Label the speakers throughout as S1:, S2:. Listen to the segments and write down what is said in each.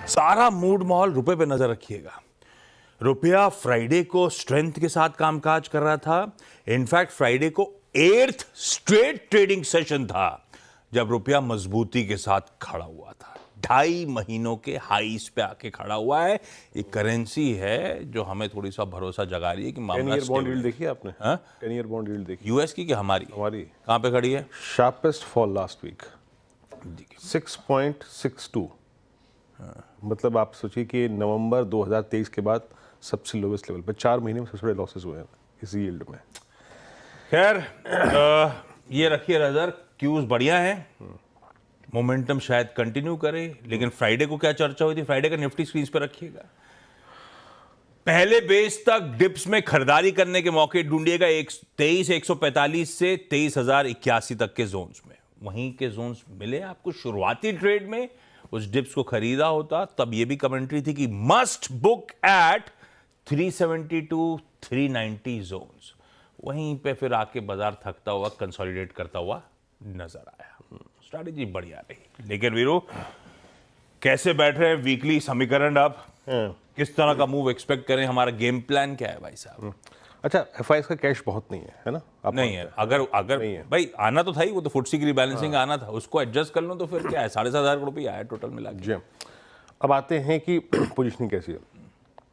S1: सारा मूड माहौल रुपए पे नजर रखिएगा। रुपया फ्राइडे को स्ट्रेंथ के साथ कामकाज कर रहा था। इनफैक्ट फ्राइडे को 8th स्ट्रेट ट्रेडिंग सेशन था जब रुपया मजबूती के साथ खड़ा हुआ था। 2.5 महीनों के हाईस पे आके खड़ा हुआ है। एक करेंसी है जो हमें थोड़ी सा भरोसा जगा रही है कि मामला
S2: 10 ईयर बॉन्ड यील्ड देखी आपने? 10 ईयर बॉन्ड यील्ड देखी
S1: यूएस की कि हमारी कहां पे खड़ी है?
S2: Sharpest fall last week 6.62। मतलब आप सोचिए कि नवंबर 2023 के बाद सबसे लोवेस्ट लेवल पे 4 महीने में सबसे बड़े लॉसेस हुए हैं इस यील्ड में।
S1: खैर ये रखिए नजर, क्यूज बढ़िया है, मोमेंटम शायद कंटिन्यू करे। लेकिन फ्राइडे को क्या चर्चा हुई थी? फ्राइडे का निफ्टी स्क्रीन पे रखिएगा। पहले बेस तक डिप्स में खरीदारी करने के मौके ढूंढिएगा 23,145 से 23,081 तक के जोन्स में। वहीं के जोन्स मिले आपको शुरुआती ट्रेड में। उस डिप्स को खरीदा होता तब यह भी कमेंट्री थी कि मस्ट बुक एट 372 390 जोन्स। वहीं पे फिर आके बाजार थकता हुआ कंसोलिडेट करता हुआ नजर आया। स्ट्रैटेजी बढ़िया रही। लेकिन वीरो कैसे बैठ रहे हैं वीकली समीकरण? अब किस तरह का मूव एक्सपेक्ट करें? हमारा गेम प्लान क्या है भाई साहब?
S2: अच्छा, एफआईएस का कैश बहुत नहीं है ना? आप
S1: नहीं है। अगर नहीं है भाई, आना तो था ही, वो तो फुटसी की रिबैलेंसिंग आना था, उसको एडजस्ट कर लो तो फिर क्या है, 7,500 रुपये आया टोटल मिला के।
S2: अब आते हैं कि पोजीशनिंग कैसी है।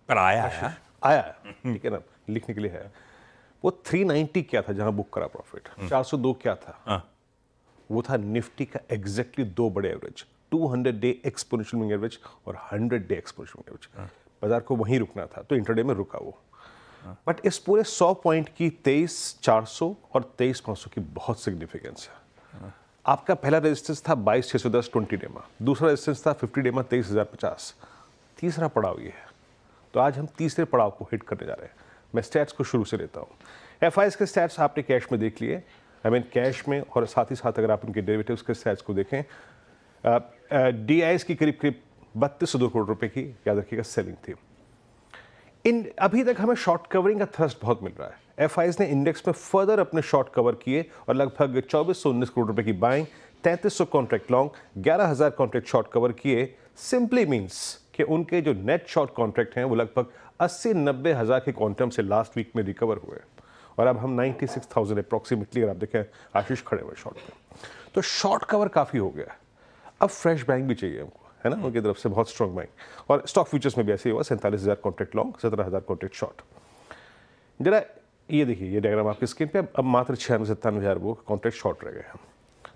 S1: पर आया
S2: ठीक है ना, लिखने के लिए है। वो 390 क्या था जहां बुक करा प्रॉफिट? 402 क्या था? वो था निफ्टी का एग्जैक्टली 2 बड़े average, 200 day exponential moving average और 100 डे एक्सपोनेंशियल मूविंग एवरेज। बाजार को वहीं रुकना था तो इंटरडे में रुका वो। बट इस पूरे 100 पॉइंट की 23,400 और 23,500 की बहुत सिग्निफिकेंस है। आपका पहला रेजिस्टेंस था 22,610 20 डे में, दूसरा रेजिस्टेंस था 50 डे में 23,050, तीसरा पड़ाव ये है। तो आज हम तीसरे पड़ाव को हिट करने जा रहे हैं। मैं स्टैट्स को शुरू से लेता हूँ। एफआईएस के स्टैट्स आपने कैश में देख लिए, कैश में, और साथ ही साथ अगर आप उनके डेरिवेटिव्स के स्टैट्स को देखें, डीआईएस की करीब 3202 करोड़ रुपए की, याद रखिएगा, सेलिंग थी। अभी तक हमें शॉर्ट कवरिंग का थ्रस्ट बहुत मिल रहा है। एफआईएस ने इंडेक्स में फर्दर अपने शॉर्ट कवर किए और लगभग 2419 करोड़ रुपए की buying, 3300 contract long, 11,000 contract short cover किए। सिंपली मीन्स कि उनके जो नेट शॉर्ट कॉन्ट्रैक्ट हैं वो लगभग 80-90 हज़ार के क्वांटम से लास्ट वीक में रिकवर हुए और अब हम 96,000 अप्रॉक्सीमेटली, अगर आप देखें, आशीष खड़े हुए शॉर्ट में। तो शॉर्ट कवर काफ़ी हो गया। अब फ्रेश बैंक भी चाहिए हमको, है ना, उनकी तरफ से बहुत स्ट्रॉन्ग बैंक। और स्टॉक फ्यूचर्स में भी ऐसे ही हुआ, 47,000 कॉन्ट्रैक्ट लॉन्ग, 17,000 कॉन्ट्रैक्ट शॉर्ट। जरा ये देखिए, ये डायग्राम आपकी स्क्रीन पे। अब मात्र 96-97 हज़ार वो कॉन्ट्रैक्ट शॉर्ट रह गए हैं।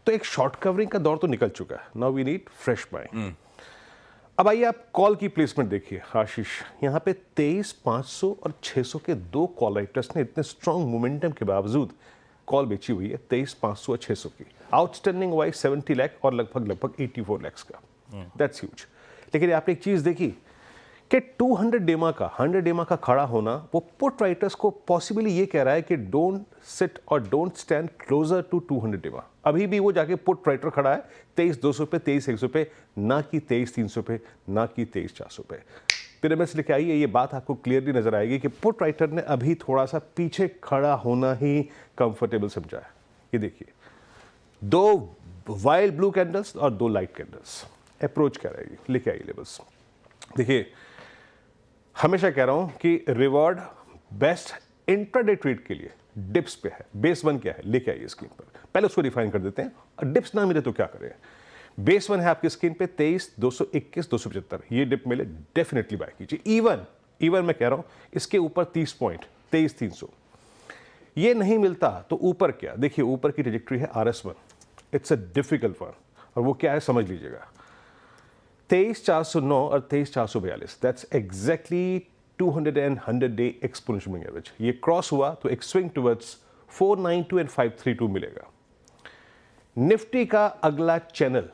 S2: तो एक शॉर्ट कवरिंग का दौर तो निकल चुका है। Now we need fresh buying. अब आइए आप कॉल की प्लेसमेंट देखिए आशीष। यहाँ पे 23,500 और 600 के 2 कॉल राइटर्स ने इतने स्ट्रॉन्ग मोमेंटम के बावजूद कॉल बेची हुई है 23,500 और 600 की। आउटस्टैंडिंग वाइज 70 लाख और लगभग 84 लाख का। That's huge. लेकिन आपने एक चीज देखी कि 200 डेमा का, 100 डेमा का खड़ा होना, वो पुट राइटर्स को पॉसिबली ये कह रहा है कि डोंट सिट और डोंट स्टैंड क्लोजर टू 200 डेमा। अभी भी वो जाके पुट राइटर खड़ा है 23,200 पे, 23,100 पे, ना कि 23,300 पे, ना कि 23,400 पे। पिरामिड से लेके आइए, ये बात आपको क्लियरली नजर आएगी कि पुट राइटर ने अभी थोड़ा सा पीछे खड़ा होना ही कंफर्टेबल समझा है। ये देखिए, 2 वाइल्ड ब्लू कैंडल्स और 2 लाइट कैंडल्स। अप्रोच क्या रहेगी? लेके आइए लेवल्स। देखिए, हमेशा कह रहा हूं कि रिवॉर्ड बेस्ट इंट्राडे ट्रेड के लिए डिप्स पे है। बेस 1 क्या है? लेके आइए स्क्रीन पर। पहले उसको डिफाइन कर देते हैं। और डिप्स ना मिले तो क्या करें? बेस 1 है आपकी स्क्रीन पे 23,221, 275। ये डिप मिले डेफिनेटली बाय कीजिए। इवन मैं कह रहा हूं इसके ऊपर 30 पॉइंट, 23,300। ये नहीं मिलता तो ऊपर क्या? देखिए, ऊपर की ट्रेजेक्टरी है RS1। It's a difficult one, और वो क्या है समझ लीजिएगा। 23,409 और 23,442, that's exactly 200 and 100 day exponential moving average. ये क्रॉस हुआ तो एक स्विंग टुवर्ड्स 492 एंड 532 मिलेगा। निफ्टी का अगला चैनल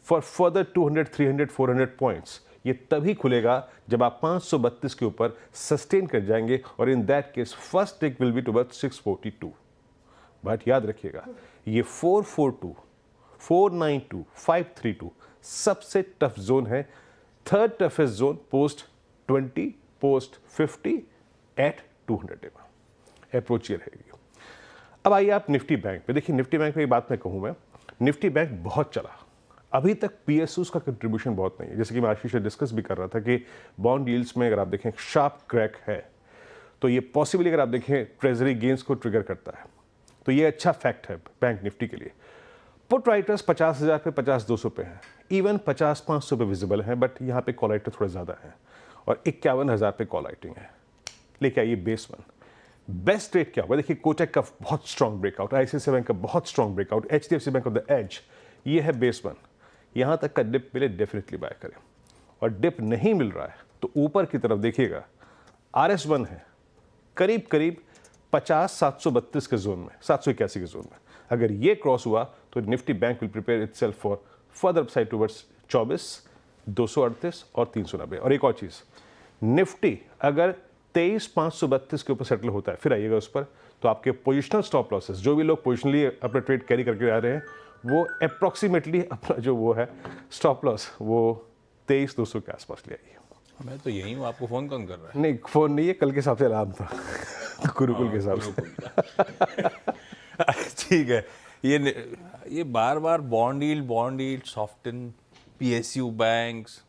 S2: फॉर फर्दर 200, 300, 400 पॉइंट्स ये तभी खुलेगा जब आप 532 के ऊपर सस्टेन कर जाएंगे, और in that case first tick will be towards 642। बट याद रखिएगा, ये 442, 492, 532 सबसे टफ जोन है। Third toughest zone post 20, post 50 at 200 day में। अप्रोच ये रहेगी। अब आइए आप निफ्टी बैंक पे देखिए। निफ्टी बैंक में एक बात मैं कहूं, मैं निफ्टी बैंक बहुत चला। अभी तक पीएसयूज का कंट्रीब्यूशन बहुत नहीं है। जैसे कि मैं आशीष से डिस्कस भी कर रहा था कि बॉन्ड यील्ड्स में अगर आप देखें शार्प क्रैक है, तो ये पॉसिबली अगर आप देखें ट्रेजरी गेन्स को ट्रिगर करता है, तो ये अच्छा फैक्ट है बैंक निफ्टी के लिए। पुट राइटर्स 50,000 पे 50,200 पे हैं, इवन 50,500 पे विजिबल हैं, बट यहाँ पे कॉल राइटर थोड़ा ज़्यादा है और 51,000 पे कॉल राइटिंग है। लेके आइए बेस वन, बेस्ट रेट क्या होगा? देखिए कोटक का बहुत स्ट्रॉन्ग ब्रेकआउट, आईसीआईसीआई बैंक का बहुत strong breakout, HDFC bank off the edge, ये है बेस वन। यहाँ तक का डिप मिले डेफिनेटली बाय करें, और डिप नहीं मिल रहा है तो ऊपर की तरफ देखिएगा RS1 है करीब करीब 50,732 के जोन में, 781 के जोन में। अगर ये क्रॉस हुआ तो Nifty bank will prepare itself for further upside towards 24, 238 और 390। और एक और चीज़, निफ्टी अगर 23,532 के ऊपर सेटल होता है, फिर आइएगा उस पर, तो आपके पोजिशनल स्टॉप लॉसेस, जो भी लोग पोजिशनली अपना ट्रेड कैरी करके आ रहे हैं, वो अप्रॉक्सीमेटली अपना जो वो है स्टॉप लॉस वो 23,200 के आसपास ले आइए।
S1: मैं तो यही हूँ, आपको फ़ोन कौन कर रहा है?
S2: नहीं, फोन नहीं है, कल के हिसाब से अलार्म था गुरुकुल के हिसाब से।
S1: ठीक है, ये बार बार bond yield soften, PSU banks,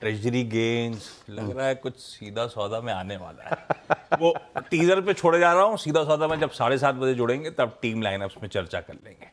S1: treasury gains, लग रहा है कुछ सीधा सौदा में आने वाला है। वो टीजर पे छोड़े जा रहा हूँ, सीधा सौदा में जब 7:30 बजे जुड़ेंगे तब टीम लाइनअप्स में चर्चा कर लेंगे।